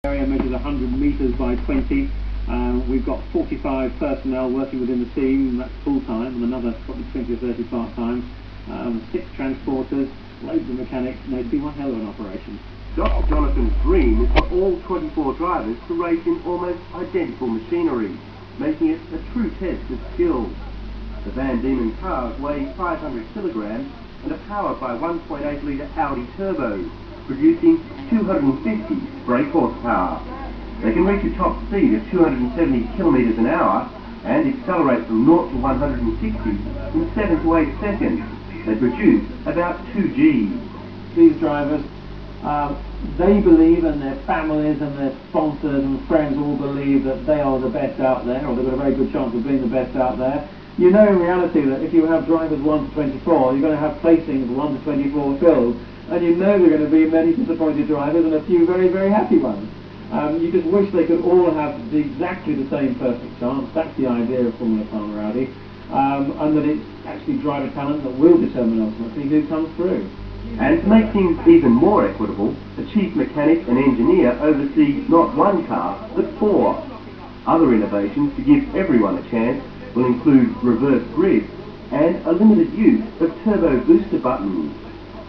area measures 100 metres by 20. We've got 45 personnel working within the team, that's full-time, and another probably 20 or 30 part-time. 6 transporters, loads of mechanics, and it'd be one hell of an operation. Dr. Johnathon's dream is for all 24 drivers to race in almost identical machinery, making it a true test of skills. The Van Diemen cars weigh 500 kilograms and are powered by 1.8 litre Audi turbos, producing 250 brake horsepower. They can reach a top speed of 270 kilometres an hour and accelerate from 0 to 160 in 7 to 8 seconds. They produce about 2 Gs. These drivers, they believe, and their families and their sponsors and friends all believe that they are the best out there, or they've got a very good chance of being the best out there. You know in reality that if you have drivers 1 to 24, you're going to have placings 1 to 24 filled, and you know there are going to be many disappointed drivers and a few very, very happy ones. You just wish they could all have exactly the same perfect chance. That's the idea of Formula Palmer Audi, and that it's actually driver talent that will determine ultimately who comes through. And to make things even more equitable, a chief mechanic and engineer oversee not 1 car, but 4. Other innovations to give everyone a chance will include reverse grid and a limited use of turbo booster buttons.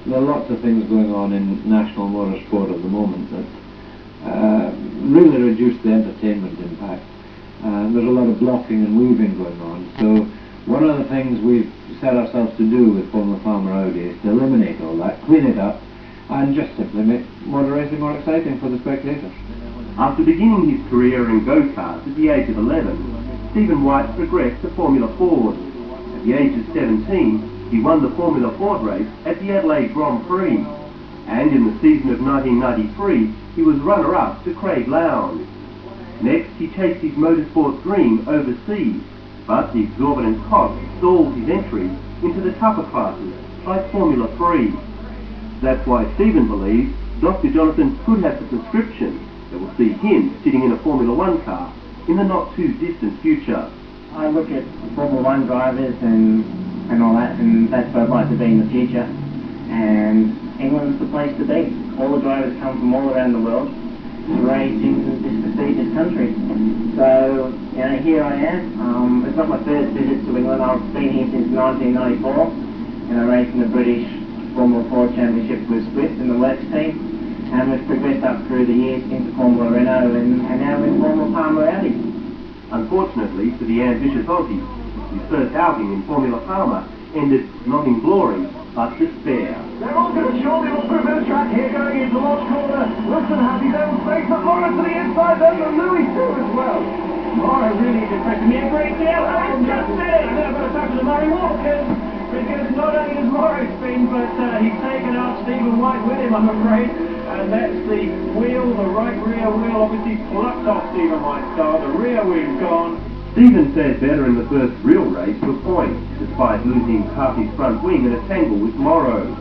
There are lots of things going on in national motorsport at the moment that really reduce the entertainment impact. There's a lot of blocking and moving going on. So one of the things we've set ourselves to do with Formula Palmer Audi is to eliminate all that, clean it up, and just simply make motor racing more exciting for the spectators. After beginning his career in go-karts at the age of 11, Stephen White progressed to Formula Ford. At the age of 17, he won the Formula Ford race at the Adelaide Grand Prix. And in the season of 1993, he was runner-up to Craig Lowdnes. Next, he chased his motorsport dream overseas, but the exorbitant cost stalled his entry into the tougher classes like Formula 3. That's why Stephen believes Dr. Johnathon could have the prescription that will see him sitting in a Formula 1 car in the not-too-distant future. I look at Formula 1 drivers and all that, and that's where I'd like to be in the future. And England's the place to be. All the drivers come from all around the world to race in this prestigious country. So, you know, here I am. It's not my first visit to England. I've been here since 1994, and I raced in the British Formula 4 Championship with Swift in the Works team. And we've progressed up through the years into Formula Renault and now in Formula Palmer Audi. Unfortunately for the ambitious Aussie, his first outing in Formula Palmer ended not in glory, but despair. They're all going to surely look for a bit of track here going into Lodge Corner. Wilson has his own space, but Morris to the inside then, and Louis too as well. Morris really depressing me a great deal. I'm just saying, I've got to talk to Murray Walker, because not only has Morris been, but he's taken out Stephen White with him, I'm afraid. And that's the wheel, the right rear wheel, obviously plucked off Stephen White's car. The rear wheel's gone. Stephen fared better in the first real race to a point, despite losing half his front wing in a tangle with Morrow.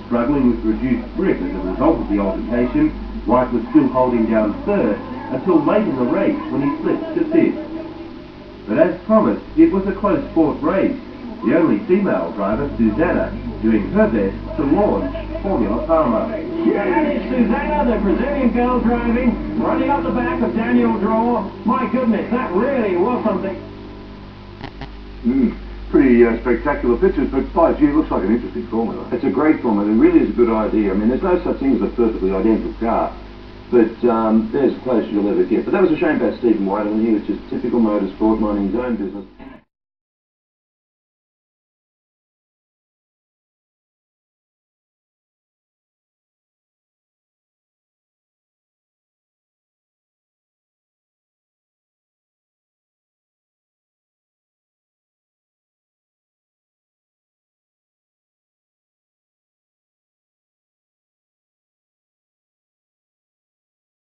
Struggling with reduced grip as a result of the altercation, White was still holding down third until late in the race when he slipped to 5th. But as promised, it was a close fought race, the only female driver, Susanna, doing her best to launch Formula Palmer. Yeah, it's Susanna, the Brazilian girl driving, running up the back of Daniel Draw. My goodness, that really was something. Pretty spectacular pictures, but 5G looks like an interesting formula. It's a great formula. It really is a good idea. I mean, there's no such thing as a perfectly identical car, but there's as close as you'll ever get. But that was a shame about Stephen White. I mean, he was just typical motorsport, minding his own business.